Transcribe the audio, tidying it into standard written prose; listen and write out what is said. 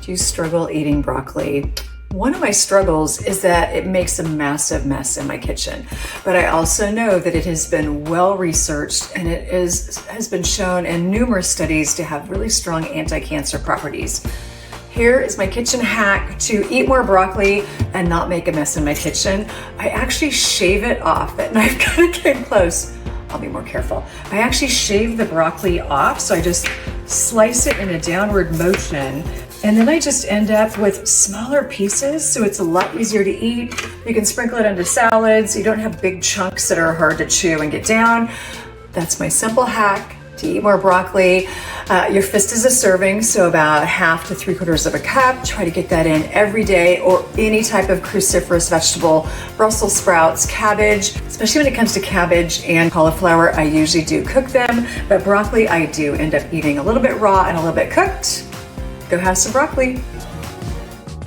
Do you struggle eating broccoli? One of my struggles is that it makes a massive mess in my kitchen, but I also know that it has been well researched and it has been shown in numerous studies to have really strong anti-cancer properties. Here is my kitchen hack to eat more broccoli and not make a mess in my kitchen. I actually shave it off. That knife kind of came close. I'll be more careful. I actually shave the broccoli off, so I just slice it in a downward motion, and then I just end up with smaller pieces, so it's a lot easier to eat. You can sprinkle it into salads. You don't have big chunks that are hard to chew and get down. That's my simple hack to eat more broccoli. Your fist is a serving, so about 1/2 to 3/4 of a cup. Try to get that in every day, or any type of cruciferous vegetable, Brussels sprouts, cabbage. Especially when it comes to cabbage and cauliflower, I usually do cook them, but broccoli I do end up eating a little bit raw and a little bit cooked. Go have some broccoli.